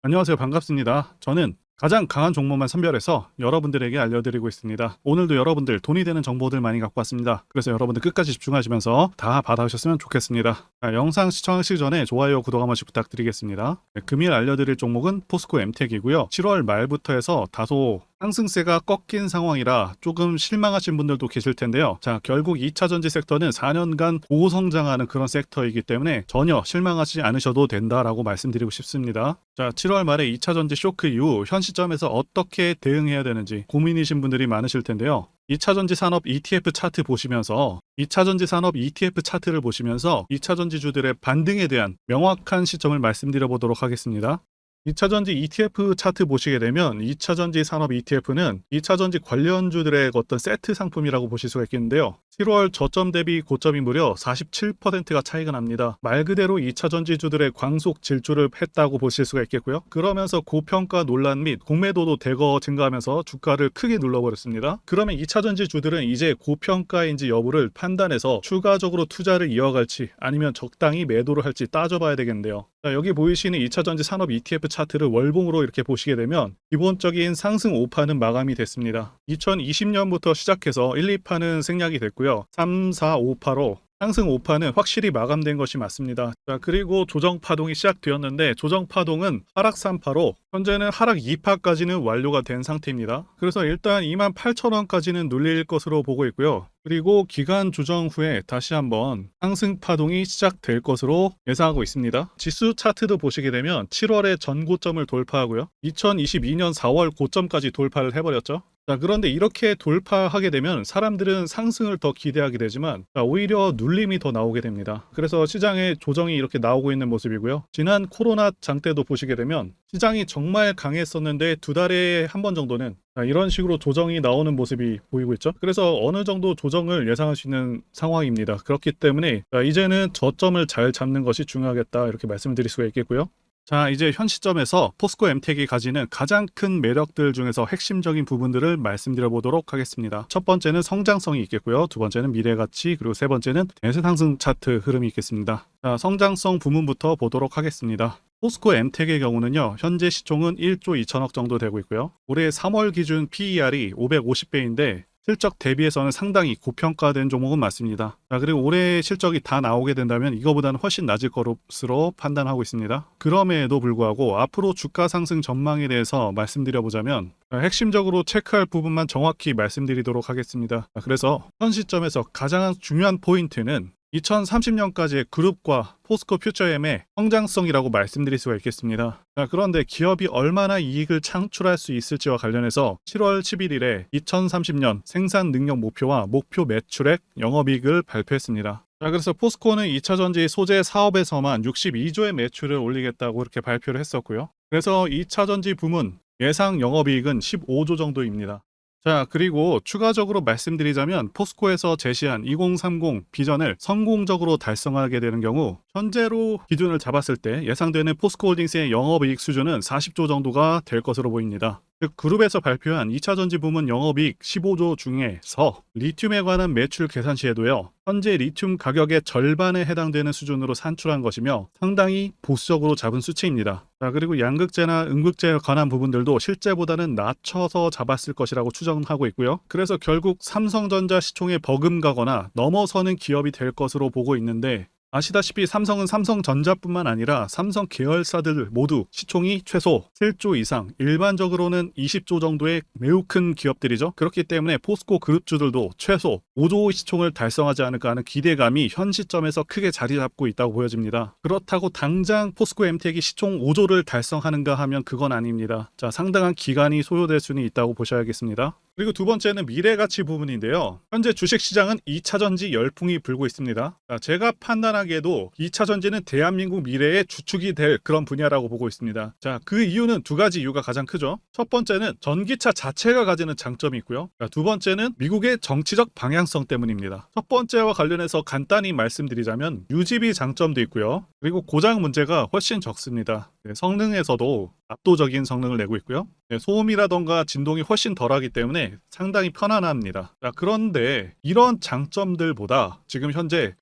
안녕하세요. 반갑습니다. 저는 가장 강한 종목만 선별해서 여러분들에게 알려드리고 있습니다. 오늘도 여러분들 돈이 되는 정보들 많이 갖고 왔습니다. 그래서 여러분들 끝까지 집중하시면서 다 받아오셨으면 좋겠습니다. 영상 시청하시기 전에 좋아요, 구독 한 번씩 부탁드리겠습니다. 금일 알려드릴 종목은 포스코 엠텍이고요. 7월 말부터 해서 다소 상승세가 꺾인 상황이라 조금 실망하신 분들도 계실 텐데요. 자, 결국 2차 전지 섹터는 4년간 고성장하는 그런 섹터이기 때문에 전혀 실망하지 않으셔도 된다라고 말씀드리고 싶습니다. 자, 7월 말에 2차 전지 쇼크 이후 현 시점에서 어떻게 대응해야 되는지 고민이신 분들이 많으실 텐데요. 2차 전지 산업 ETF 차트 보시면서 2차 전지 산업 ETF 차트를 보시면서 2차 전지주들의 반등에 대한 명확한 시점을 말씀드려 보도록 하겠습니다. 2차 전지 ETF 차트 보시게 되면 2차 전지 산업 ETF는 2차 전지 관련주들의 어떤 세트 상품이라고 보실 수가 있겠는데요. 7월 저점 대비 고점이 무려 47%가 차이가 납니다. 말 그대로 2차 전지주들의 광속 질주를 했다고 보실 수가 있겠고요. 그러면서 고평가 논란 및 공매도도 대거 증가하면서 주가를 크게 눌러버렸습니다. 그러면 2차 전지주들은 이제 고평가인지 여부를 판단해서 추가적으로 투자를 이어갈지 아니면 적당히 매도를 할지 따져봐야 되겠는데요. 자, 여기 보이시는 2차 전지 산업 ETF 차트를 월봉으로 이렇게 보시게 되면 기본적인 상승 5파는 마감이 됐습니다. 2020년부터 시작해서 1, 2파는 생략이 됐고요. 3, 4, 5파로 상승 5파는 확실히 마감된 것이 맞습니다. 자, 그리고 조정 파동이 시작되었는데 조정 파동은 하락 3파로 현재는 하락 2파까지는 완료가 된 상태입니다. 그래서 일단 28,000원까지는 눌릴 것으로 보고 있고요. 그리고 기간 조정 후에 다시 한번 상승 파동이 시작될 것으로 예상하고 있습니다. 지수 차트도 보시게 되면 7월에 전고점을 돌파하고요. 2022년 4월 고점까지 돌파를 해버렸죠. 자, 그런데 이렇게 돌파하게 되면 사람들은 상승을 더 기대하게 되지만 오히려 눌림이 더 나오게 됩니다. 그래서 시장에 조정이 이렇게 나오고 있는 모습이고요. 지난 코로나 장 때도 보시게 되면 시장이 정말 강했었는데 두 달에 한 번 정도는 이런 식으로 조정이 나오는 모습이 보이고 있죠. 그래서 어느 정도 조정을 예상할 수 있는 상황입니다. 그렇기 때문에 이제는 저점을 잘 잡는 것이 중요하겠다 이렇게 말씀을 드릴 수가 있겠고요. 자, 이제 현 시점에서 포스코 엠텍이 가지는 가장 큰 매력들 중에서 핵심적인 부분들을 말씀드려 보도록 하겠습니다. 첫 번째는 성장성이 있겠고요. 두 번째는 미래가치, 그리고 세 번째는 대세 상승 차트 흐름이 있겠습니다. 자, 성장성 부문부터 보도록 하겠습니다. 포스코 엠텍의 경우는요, 현재 시총은 1조 2천억 정도 되고 있고요. 올해 3월 기준 PER이 550배인데 실적 대비해서는 상당히 고평가된 종목은 맞습니다. 자, 그리고 올해 실적이 다 나오게 된다면 이거보다는 훨씬 낮을 것으로 판단하고 있습니다. 그럼에도 불구하고 앞으로 주가 상승 전망에 대해서 말씀드려보자면 핵심적으로 체크할 부분만 정확히 말씀드리도록 하겠습니다. 그래서 현 시점에서 가장 중요한 포인트는 2030년까지의 그룹과 포스코 퓨처엠의 성장성이라고 말씀드릴 수가 있겠습니다. 자, 그런데 기업이 얼마나 이익을 창출할 수 있을지와 관련해서 7월 11일에 2030년 생산 능력 목표와 목표 매출액, 영업이익을 발표했습니다. 자, 그래서 포스코는 2차 전지 소재 사업에서만 62조의 매출을 올리겠다고 이렇게 발표를 했었고요. 그래서 2차 전지 부문 예상 영업이익은 15조 정도입니다. 자, 그리고 추가적으로 말씀드리자면 포스코에서 제시한 2030 비전을 성공적으로 달성하게 되는 경우 현재로 기준을 잡았을 때 예상되는 포스코홀딩스의 영업이익 수준은 40조 정도가 될 것으로 보입니다. 즉 그룹에서 발표한 2차 전지 부문 영업이익 15조 중에서 리튬에 관한 매출 계산 시에도요, 현재 리튬 가격의 절반에 해당되는 수준으로 산출한 것이며 상당히 보수적으로 잡은 수치입니다. 자, 그리고 양극재나 음극재에 관한 부분들도 실제보다는 낮춰서 잡았을 것이라고 추정하고 있고요. 그래서 결국 삼성전자 시총에 버금가거나 넘어서는 기업이 될 것으로 보고 있는데, 아시다시피 삼성은 삼성전자뿐만 아니라 삼성 계열사들 모두 시총이 최소 7조 이상, 일반적으로는 20조 정도의 매우 큰 기업들이죠. 그렇기 때문에 포스코 그룹주들도 최소 5조 시총을 달성하지 않을까 하는 기대감이 현 시점에서 크게 자리 잡고 있다고 보여집니다. 그렇다고 당장 포스코 엠텍이 시총 5조를 달성하는가 하면 그건 아닙니다. 자, 상당한 기간이 소요될 수는 있다고 보셔야겠습니다. 그리고 두 번째는 미래가치 부분인데요. 현재 주식시장은 2차 전지 열풍이 불고 있습니다. 자, 제가 판단하기에도 2차 전지는 대한민국 미래의 주축이 될 그런 분야라고 보고 있습니다. 자, 그 이유는 두 가지 이유가 가장 크죠. 첫 번째는 전기차 자체가 가지는 장점이 있고요. 자, 두 번째는 미국의 정치적 방향성 때문입니다. 첫 번째와 관련해서 간단히 말씀드리자면 유지비 장점도 있고요. 그리고 고장 문제가 훨씬 적습니다. 성능에서도 압도적인 성능을 내고 있고요. 소음이라던가 진동이 훨씬 덜하기 때문에 상당히 편안합니다. 자, 그런데 이런 장점들보다 지금 현재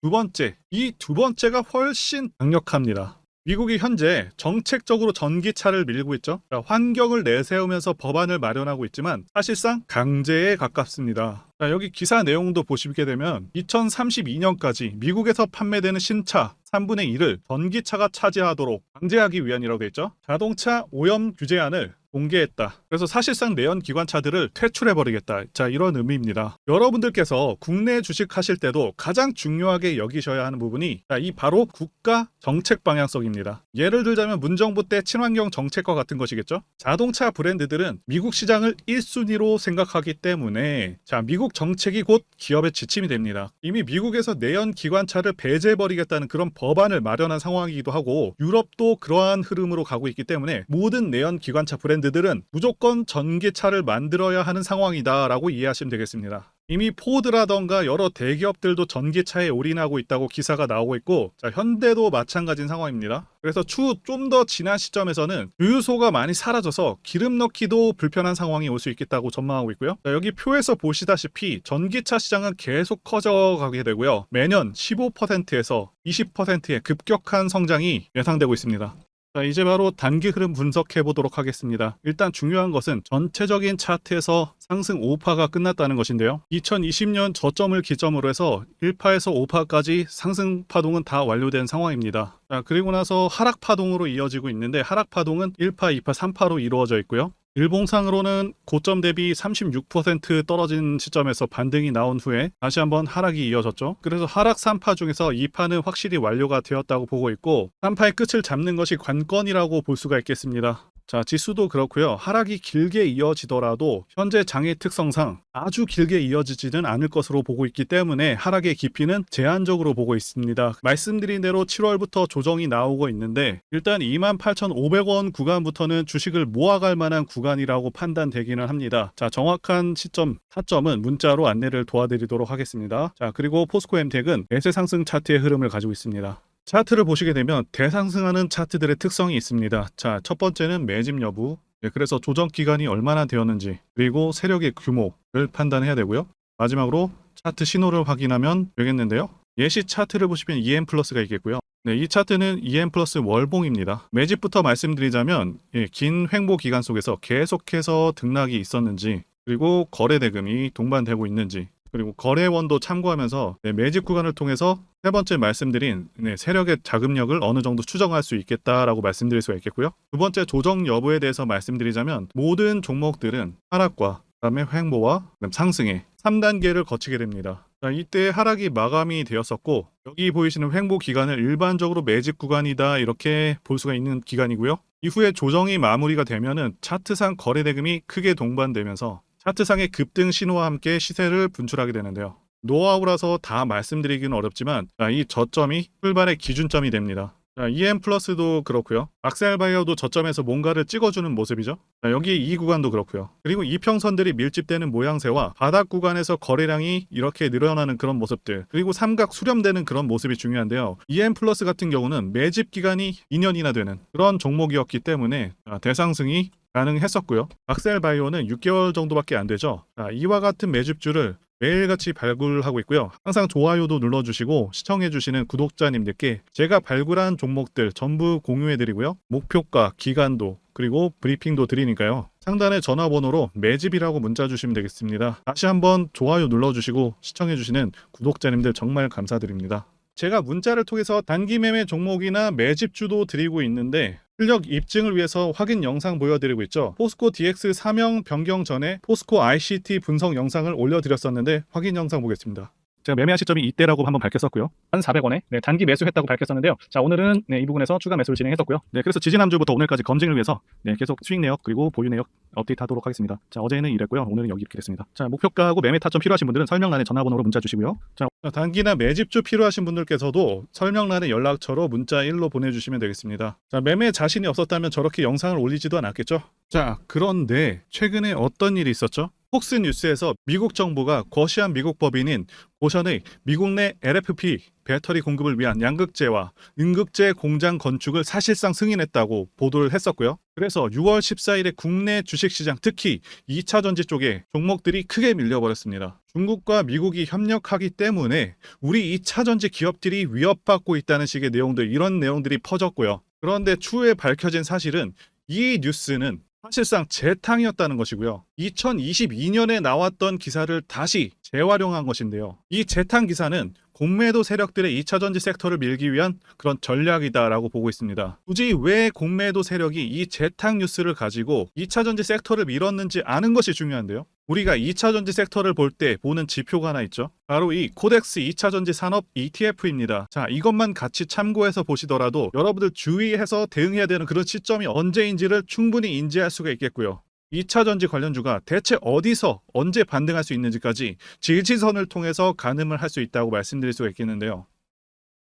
이 두 번째가 훨씬 강력합니다. 미국이 현재 정책적으로 전기차를 밀고 있죠. 자, 환경을 내세우면서 법안을 마련하고 있지만 사실상 강제에 가깝습니다. 자, 여기 기사 내용도 보시게 되면 2032년까지 미국에서 판매되는 신차 3분의 1을 전기차가 차지하도록 강제하기 위한이라고 되어 있죠. 자동차 오염 규제안을 공개했다. 그래서 사실상 내연 기관차들을 퇴출해버리겠다. 자, 이런 의미입니다. 여러분들께서 국내 주식하실 때도 가장 중요하게 여기셔야 하는 부분이 이 바로 국가 정책 방향성입니다. 예를 들자면 문정부 때 친환경 정책과 같은 것이겠죠. 자동차 브랜드들은 미국 시장을 1순위로 생각하기 때문에 미국 정책이 곧 기업의 지침이 됩니다. 이미 미국에서 내연 기관차를 배제해버리겠다는 그런 법안을 마련한 상황이기도 하고 유럽도 그러한 흐름으로 가고 있기 때문에 모든 내연 기관차 브랜드들은 무조건 전기차를 만들어야 하는 상황이다라고 이해하시면 되겠습니다. 이미 포드라던가 여러 대기업들도 전기차에 올인하고 있다고 기사가 나오고 있고 현대도 마찬가지인 상황입니다. 그래서 추후 좀 더 지난 시점에서는 주유소가 많이 사라져서 기름 넣기도 불편한 상황이 올 수 있겠다고 전망하고 있고요. 여기 표에서 보시다시피 전기차 시장은 계속 커져가게 되고요. 매년 15%에서 20%의 급격한 성장이 예상되고 있습니다. 자, 이제 바로 단기 흐름 분석해 보도록 하겠습니다. 일단 중요한 것은 전체적인 차트에서 상승 5파가 끝났다는 것인데요. 2020년 저점을 기점으로 해서 1파에서 5파까지 상승 파동은 다 완료된 상황입니다. 자, 그리고 나서 하락 파동으로 이어지고 있는데 하락 파동은 1파, 2파, 3파로 이루어져 있고요. 일봉상으로는 고점 대비 36% 떨어진 시점에서 반등이 나온 후에 다시 한번 하락이 이어졌죠. 그래서 하락 3파 중에서 2파는 확실히 완료가 되었다고 보고 있고 3파의 끝을 잡는 것이 관건이라고 볼 수가 있겠습니다. 자, 지수도 그렇고요. 하락이 길게 이어지더라도 현재 장의 특성상 아주 길게 이어지지는 않을 것으로 보고 있기 때문에 하락의 깊이는 제한적으로 보고 있습니다. 말씀드린 대로 7월부터 조정이 나오고 있는데 일단 28,500원 구간부터는 주식을 모아갈 만한 구간이라고 판단되기는 합니다. 자, 정확한 시점, 타점은 문자로 안내를 도와드리도록 하겠습니다. 자, 그리고 포스코 엠텍은 매세 상승 차트의 흐름을 가지고 있습니다. 차트를 보시게 되면 대상승하는 차트들의 특성이 있습니다. 자, 첫 번째는 매집 여부, 그래서 조정 기간이 얼마나 되었는지, 그리고 세력의 규모를 판단해야 되고요. 마지막으로 차트 신호를 확인하면 되겠는데요. 예시 차트를 보시면 EM 플러스가 있겠고요. 네, 이 차트는 EM 플러스 월봉입니다. 매집부터 말씀드리자면 긴 횡보 기간 속에서 계속해서 등락이 있었는지, 그리고 거래 대금이 동반되고 있는지, 그리고 거래원도 참고하면서 매집 구간을 통해서 세 번째 말씀드린 세력의 자금력을 어느 정도 추정할 수 있겠다라고 말씀드릴 수가 있겠고요. 두 번째 조정 여부에 대해서 말씀드리자면 모든 종목들은 하락과 그다음에 횡보와 상승의 3단계를 거치게 됩니다. 자, 이때 하락이 마감이 되었었고 여기 보이시는 횡보 기간을 일반적으로 매집 구간이다 이렇게 볼 수가 있는 기간이고요. 이후에 조정이 마무리가 되면은 차트상 거래 대금이 크게 동반되면서 차트상의 급등 신호와 함께 시세를 분출하게 되는데요. 노하우라서 다 말씀드리기는 어렵지만 이 저점이 출발의 기준점이 됩니다. EM 플러스도 그렇고요. 악셀바이어도 저점에서 뭔가를 찍어주는 모습이죠. 여기 이 구간도 그렇고요. 그리고 이평선들이 밀집되는 모양새와 바닥 구간에서 거래량이 이렇게 늘어나는 그런 모습들, 그리고 삼각 수렴되는 그런 모습이 중요한데요. EM 플러스 같은 경우는 매집 기간이 2년이나 되는 그런 종목이었기 때문에 대상승이 가능했었고요. 악셀바이오는 6개월 정도밖에 안 되죠. 이와 같은 매집주를 매일같이 발굴하고 있고요. 항상 좋아요도 눌러주시고 시청해주시는 구독자님들께 제가 발굴한 종목들 전부 공유해드리고요. 목표가, 기간도 그리고 브리핑도 드리니까요. 상단의 전화번호로 매집이라고 문자 주시면 되겠습니다. 다시 한번 좋아요 눌러주시고 시청해주시는 구독자님들 정말 감사드립니다. 제가 문자를 통해서 단기 매매 종목이나 매집주도 드리고 있는데 실력 입증을 위해서 확인 영상 보여드리고 있죠. 포스코 DX 사명 변경 전에 포스코 ICT 분석 영상을 올려드렸었는데 확인 영상 보겠습니다. 제가 매매한 시점이 이때라고 한번 밝혔었고요. 1,400원에 단기 매수했다고 밝혔었는데요. 자, 오늘은 이 부분에서 추가 매수를 진행했었고요. 그래서 지진 한 주부터 오늘까지 검증을 위해서 계속 수익 내역 그리고 보유 내역 업데이트하도록 하겠습니다. 자, 어제는 이랬고요. 오늘은 여기 이렇게 됐습니다. 자, 목표가하고 매매 타점 필요하신 분들은 설명란에 전화번호로 문자 주시고요. 자, 단기나 매집주 필요하신 분들께서도 설명란에 연락처로 문자 1로 보내주시면 되겠습니다. 자, 매매 자신이 없었다면 저렇게 영상을 올리지도 않았겠죠. 자, 그런데 최근에 어떤 일이 있었죠? 폭스뉴스에서 미국 정부가 거시한 미국 법인인 고션의 미국 내 LFP 배터리 공급을 위한 양극재와 음극재 공장 건축을 사실상 승인했다고 보도를 했었고요. 그래서 6월 14일에 국내 주식시장 특히 2차전지 쪽에 종목들이 크게 밀려버렸습니다. 중국과 미국이 협력하기 때문에 우리 2차전지 기업들이 위협받고 있다는 식의 내용들, 이런 내용들이 퍼졌고요. 그런데 추후에 밝혀진 사실은 이 뉴스는 사실상 재탕이었다는 것이고요. 2022년에 나왔던 기사를 다시 재활용한 것인데요. 이 재탕 기사는 공매도 세력들의 2차 전지 섹터를 밀기 위한 그런 전략이다라고 보고 있습니다. 굳이 왜 공매도 세력이 이 재탕 뉴스를 가지고 2차 전지 섹터를 밀었는지 아는 것이 중요한데요. 우리가 2차 전지 섹터를 볼 때 보는 지표가 하나 있죠. 바로 이 코덱스 2차 전지 산업 ETF입니다. 자, 이것만 같이 참고해서 보시더라도 여러분들 주의해서 대응해야 되는 그런 시점이 언제인지를 충분히 인지할 수가 있겠고요. 2차 전지 관련주가 대체 어디서 언제 반등할 수 있는지까지 지지선을 통해서 가늠을 할 수 있다고 말씀드릴 수가 있겠는데요.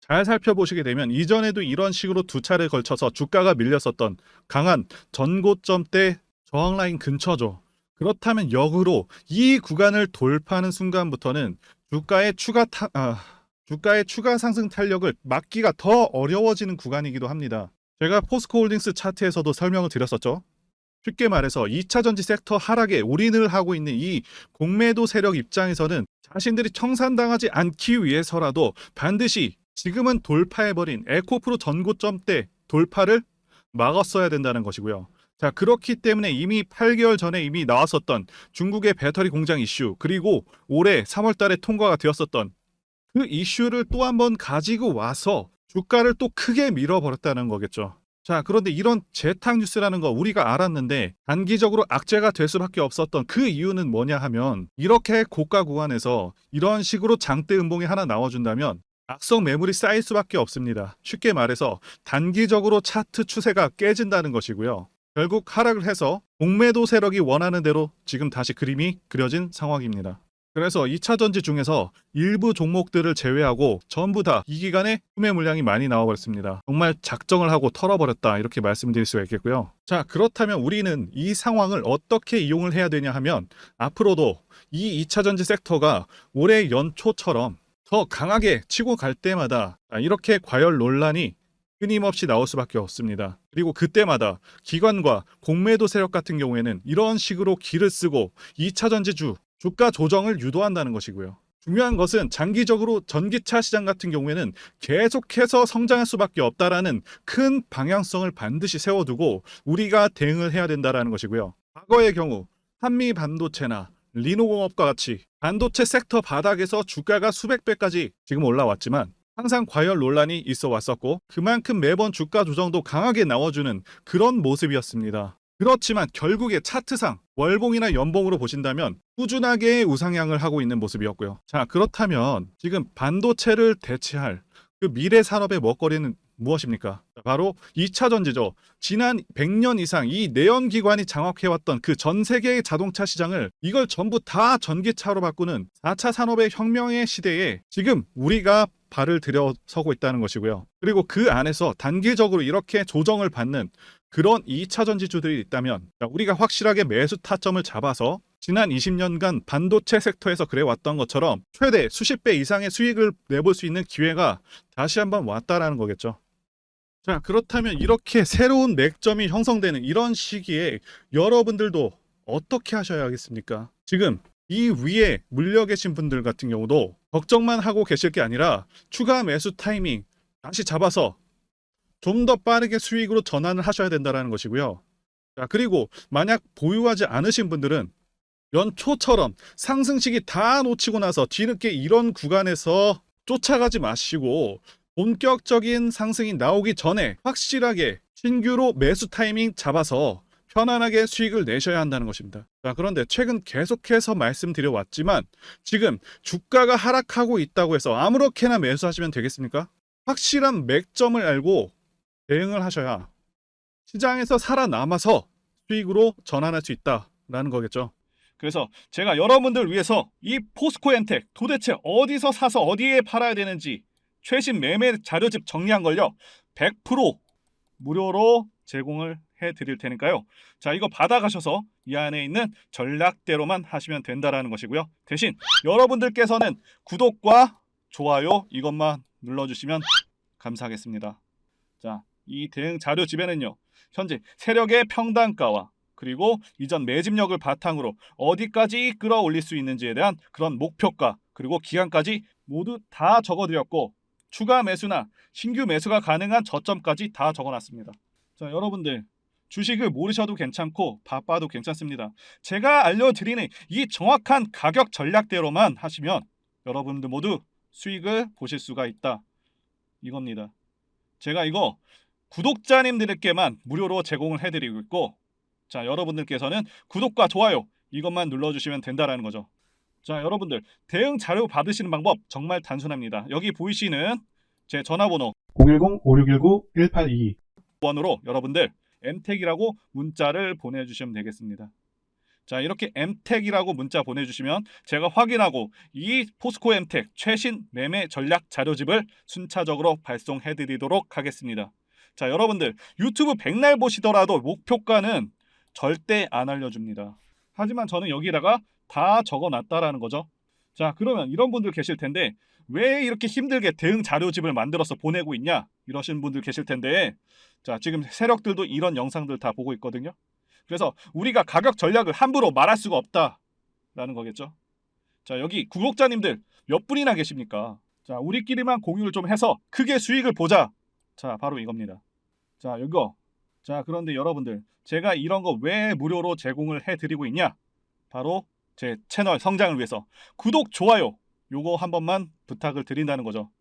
잘 살펴보시게 되면 이전에도 이런 식으로 두 차례 걸쳐서 주가가 밀렸었던 강한 전고점대 저항 라인 근처죠. 그렇다면 역으로 이 구간을 돌파하는 순간부터는 주가의 추가 상승 탄력을 막기가 더 어려워지는 구간이기도 합니다. 제가 포스코홀딩스 차트에서도 설명을 드렸었죠. 쉽게 말해서 2차 전지 섹터 하락에 올인을 하고 있는 이 공매도 세력 입장에서는 자신들이 청산당하지 않기 위해서라도 반드시 지금은 돌파해버린 에코프로 전고점대 돌파를 막았어야 된다는 것이고요. 자, 그렇기 때문에 이미 8개월 전에 이미 나왔었던 중국의 배터리 공장 이슈, 그리고 올해 3월 달에 통과가 되었었던 그 이슈를 또 한 번 가지고 와서 주가를 또 크게 밀어버렸다는 거겠죠. 자, 그런데 이런 재탕 뉴스라는 거 우리가 알았는데 단기적으로 악재가 될 수밖에 없었던 그 이유는 뭐냐 하면, 이렇게 고가 구간에서 이런 식으로 장대 음봉이 하나 나와준다면 악성 매물이 쌓일 수밖에 없습니다. 쉽게 말해서 단기적으로 차트 추세가 깨진다는 것이고요. 결국 하락을 해서 공매도 세력이 원하는 대로 지금 다시 그림이 그려진 상황입니다. 그래서 2차 전지 중에서 일부 종목들을 제외하고 전부 다 이 기간에 구매 물량이 많이 나와버렸습니다. 정말 작정을 하고 털어버렸다, 이렇게 말씀드릴 수가 있겠고요. 자, 그렇다면 우리는 이 상황을 어떻게 이용을 해야 되냐 하면, 앞으로도 이 2차 전지 섹터가 올해 연초처럼 더 강하게 치고 갈 때마다 이렇게 과열 논란이 끊임없이 나올 수밖에 없습니다. 그리고 그때마다 기관과 공매도 세력 같은 경우에는 이런 식으로 기를 쓰고 2차 전지주 주가 조정을 유도한다는 것이고요. 중요한 것은 장기적으로 전기차 시장 같은 경우에는 계속해서 성장할 수밖에 없다라는 큰 방향성을 반드시 세워두고 우리가 대응을 해야 된다는 것이고요. 과거의 경우 한미 반도체나 리노공업과 같이 반도체 섹터 바닥에서 주가가 수백 배까지 지금 올라왔지만 항상 과열 논란이 있어 왔었고, 그만큼 매번 주가 조정도 강하게 나와주는 그런 모습이었습니다. 그렇지만 결국에 차트상 월봉이나 연봉으로 보신다면 꾸준하게 우상향을 하고 있는 모습이었고요. 자, 그렇다면 지금 반도체를 대체할 그 미래 산업의 먹거리는 무엇입니까? 바로 2차 전지죠. 지난 100년 이상 이 내연기관이 장악해왔던 그 전 세계의 자동차 시장을 이걸 전부 다 전기차로 바꾸는 4차 산업의 혁명의 시대에 지금 우리가 발을 들여서고 있다는 것이고요. 그리고 그 안에서 단기적으로 이렇게 조정을 받는 그런 2차 전지주들이 있다면 우리가 확실하게 매수 타점을 잡아서 지난 20년간 반도체 섹터에서 그래왔던 것처럼 최대 수십 배 이상의 수익을 내볼 수 있는 기회가 다시 한번 왔다라는 거겠죠. 자, 그렇다면 이렇게 새로운 맥점이 형성되는 이런 시기에 여러분들도 어떻게 하셔야 하겠습니까? 지금 이 위에 물려 계신 분들 같은 경우도 걱정만 하고 계실 게 아니라 추가 매수 타이밍 다시 잡아서 좀 더 빠르게 수익으로 전환을 하셔야 된다는 것이고요. 자, 그리고 만약 보유하지 않으신 분들은 연초처럼 상승시기 다 놓치고 나서 뒤늦게 이런 구간에서 쫓아가지 마시고 본격적인 상승이 나오기 전에 확실하게 신규로 매수 타이밍 잡아서 편안하게 수익을 내셔야 한다는 것입니다. 자, 그런데 최근 계속해서 말씀드려왔지만 지금 주가가 하락하고 있다고 해서 아무렇게나 매수하시면 되겠습니까? 확실한 맥점을 알고 대응을 하셔야 시장에서 살아남아서 수익으로 전환할 수 있다라는 거겠죠. 그래서 제가 여러분들 위해서 이 포스코엔텍 도대체 어디서 사서 어디에 팔아야 되는지 최신 매매 자료집 정리한 걸요 100% 무료로 제공을 해드릴 테니까요. 자, 이거 받아가셔서 이 안에 있는 전략대로만 하시면 된다라는 것이고요. 대신 여러분들께서는 구독과 좋아요 이것만 눌러주시면 감사하겠습니다. 자, 이 대응 자료집에는요 현재 세력의 평단가와 그리고 이전 매집력을 바탕으로 어디까지 끌어올릴 수 있는지에 대한 그런 목표가 그리고 기간까지 모두 다 적어드렸고, 추가 매수나 신규 매수가 가능한 저점까지 다 적어놨습니다. 자, 여러분들 주식을 모르셔도 괜찮고 바빠도 괜찮습니다. 제가 알려드리는 이 정확한 가격 전략대로만 하시면 여러분들 모두 수익을 보실 수가 있다. 이겁니다. 제가 이거 구독자님들께만 무료로 제공을 해드리고 있고, 자, 여러분들께서는 구독과 좋아요 이것만 눌러주시면 된다라는 거죠. 자, 여러분들 대응 자료 받으시는 방법 정말 단순합니다. 여기 보이시는 제 전화번호 010-5619-1822 번호로 여러분들 MTEC이라고 문자를 보내주시면 되겠습니다. 자, 이렇게 MTEC이라고 문자 보내주시면 제가 확인하고 이 포스코 MTEC 최신 매매 전략 자료집을 순차적으로 발송해드리도록 하겠습니다. 자, 여러분들 유튜브 백날 보시더라도 목표가는 절대 안 알려줍니다. 하지만 저는 여기다가 다 적어놨다라는 거죠. 자, 그러면 이런 분들 계실 텐데 왜 이렇게 힘들게 대응 자료집을 만들어서 보내고 있냐 이러신 분들 계실 텐데, 자, 지금 세력들도 이런 영상들 다 보고 있거든요. 그래서 우리가 가격 전략을 함부로 말할 수가 없다라는 거겠죠. 자, 여기 구독자님들 몇 분이나 계십니까? 자, 우리끼리만 공유를 좀 해서 크게 수익을 보자. 자, 바로 이겁니다. 자, 이거. 자, 그런데 여러분들 제가 이런 거 왜 무료로 제공을 해드리고 있냐? 바로 제 채널 성장을 위해서 구독, 좋아요 요거 한 번만 부탁을 드린다는 거죠.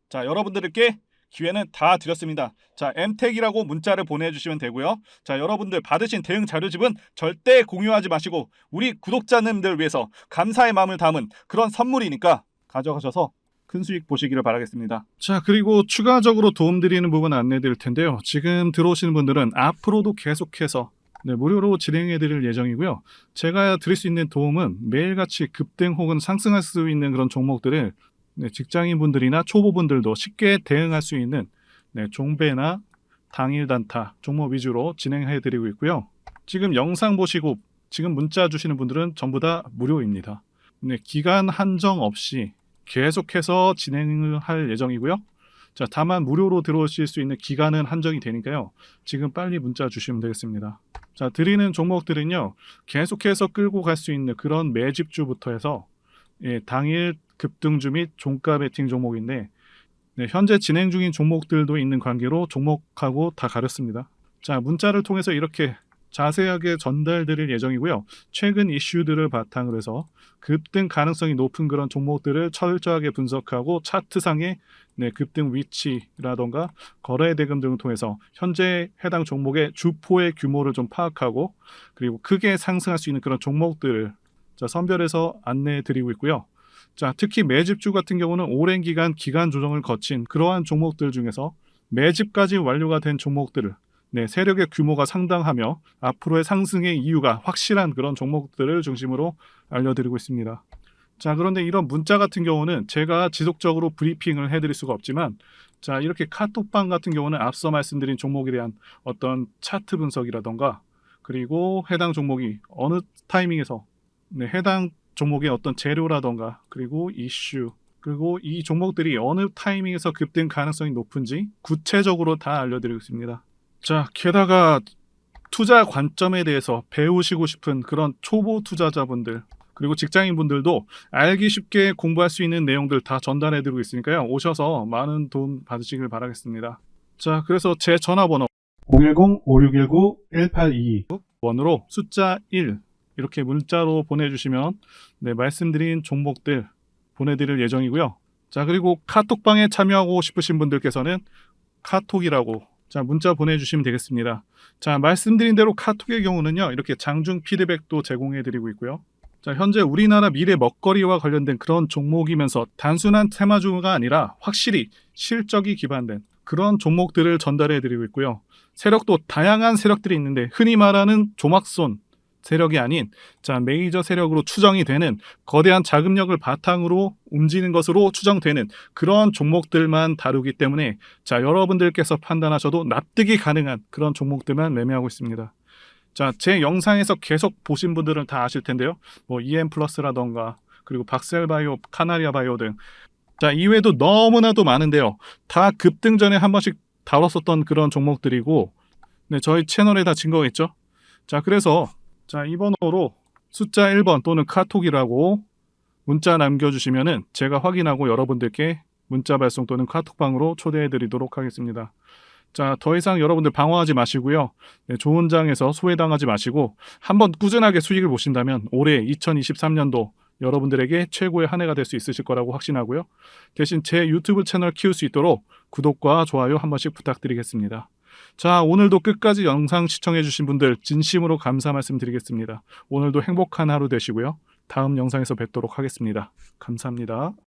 자, 여러분들께 기회는 다 드렸습니다. 자, MTEC이라고 문자를 보내주시면 되고요. 자, 여러분들 받으신 대응 자료집은 절대 공유하지 마시고 우리 구독자님들 위해서 감사의 마음을 담은 그런 선물이니까 가져가셔서 큰 수익 보시기를 바라겠습니다. 자, 그리고 추가적으로 도움드리는 부분 안내 드릴 텐데요. 지금 들어오시는 분들은 앞으로도 계속해서 무료로 진행해 드릴 예정이고요. 제가 드릴 수 있는 도움은 매일같이 급등 혹은 상승할 수 있는 그런 종목들을 직장인분들이나 초보분들도 쉽게 대응할 수 있는 종배나 당일 단타 종목 위주로 진행해 드리고 있고요. 지금 영상 보시고 지금 문자 주시는 분들은 전부 다 무료입니다. 기간 한정 없이 계속해서 진행을 할 예정이고요. 자, 다만 무료로 들어오실 수 있는 기간은 한정이 되니까요. 지금 빨리 문자 주시면 되겠습니다. 자, 드리는 종목들은요. 계속해서 끌고 갈 수 있는 그런 매집주부터 해서 당일 급등주 및 종가 베팅 종목인데 현재 진행 중인 종목들도 있는 관계로 종목하고 다 가렸습니다. 자, 문자를 통해서 이렇게 자세하게 전달드릴 예정이고요. 최근 이슈들을 바탕으로 해서 급등 가능성이 높은 그런 종목들을 철저하게 분석하고 차트상의 급등 위치라던가 거래 대금 등을 통해서 현재 해당 종목의 주포의 규모를 좀 파악하고 그리고 크게 상승할 수 있는 그런 종목들을 선별해서 안내해 드리고 있고요. 자, 특히 매집주 같은 경우는 오랜 기간 조정을 거친 그러한 종목들 중에서 매집까지 완료가 된 종목들을 세력의 규모가 상당하며 앞으로의 상승의 이유가 확실한 그런 종목들을 중심으로 알려드리고 있습니다. 자, 그런데 이런 문자 같은 경우는 제가 지속적으로 브리핑을 해드릴 수가 없지만, 자, 이렇게 카톡방 같은 경우는 앞서 말씀드린 종목에 대한 어떤 차트 분석이라던가 그리고 해당 종목이 어느 타이밍에서 해당 종목의 어떤 재료라던가 그리고 이슈 그리고 이 종목들이 어느 타이밍에서 급등 가능성이 높은지 구체적으로 다 알려드리고 있습니다. 자, 게다가 투자 관점에 대해서 배우시고 싶은 그런 초보 투자자분들 그리고 직장인분들도 알기 쉽게 공부할 수 있는 내용들 다 전달해드리고 있으니까요. 오셔서 많은 도움 받으시길 바라겠습니다. 자, 그래서 제 전화번호 010-5619-1822 번호로 숫자 1 이렇게 문자로 보내주시면 말씀드린 종목들 보내드릴 예정이고요. 자, 그리고 카톡방에 참여하고 싶으신 분들께서는 카톡이라고 문자 보내주시면 되겠습니다. 자, 말씀드린 대로 카톡의 경우는요. 이렇게 장중 피드백도 제공해드리고 있고요. 자, 현재 우리나라 미래 먹거리와 관련된 그런 종목이면서 단순한 테마주가 아니라 확실히 실적이 기반된 그런 종목들을 전달해드리고 있고요. 세력도 다양한 세력들이 있는데 흔히 말하는 조막손 세력이 아닌 메이저 세력으로 추정이 되는 거대한 자금력을 바탕으로 움직이는 것으로 추정되는 그런 종목들만 다루기 때문에 여러분들께서 판단하셔도 납득이 가능한 그런 종목들만 매매하고 있습니다. 자, 제 영상에서 계속 보신 분들은 다 아실 텐데요. EM플러스라던가 그리고 박셀바이오, 카나리아바이오 등 이외에도 너무나도 많은데요. 다 급등 전에 한 번씩 다뤘었던 그런 종목들이고 저희 채널에 다 증거가 있죠. 자, 그래서 이 번호로 숫자 1번 또는 카톡이라고 문자 남겨주시면은 제가 확인하고 여러분들께 문자 발송 또는 카톡방으로 초대해 드리도록 하겠습니다. 자, 더 이상 여러분들 방황하지 마시고요. 네, 좋은 장에서 소외당하지 마시고 한번 꾸준하게 수익을 보신다면 올해 2023년도 여러분들에게 최고의 한 해가 될 수 있으실 거라고 확신하고요. 대신 제 유튜브 채널 키울 수 있도록 구독과 좋아요 한 번씩 부탁드리겠습니다. 자, 오늘도 끝까지 영상 시청해주신 분들 진심으로 감사 말씀드리겠습니다. 오늘도 행복한 하루 되시고요. 다음 영상에서 뵙도록 하겠습니다. 감사합니다.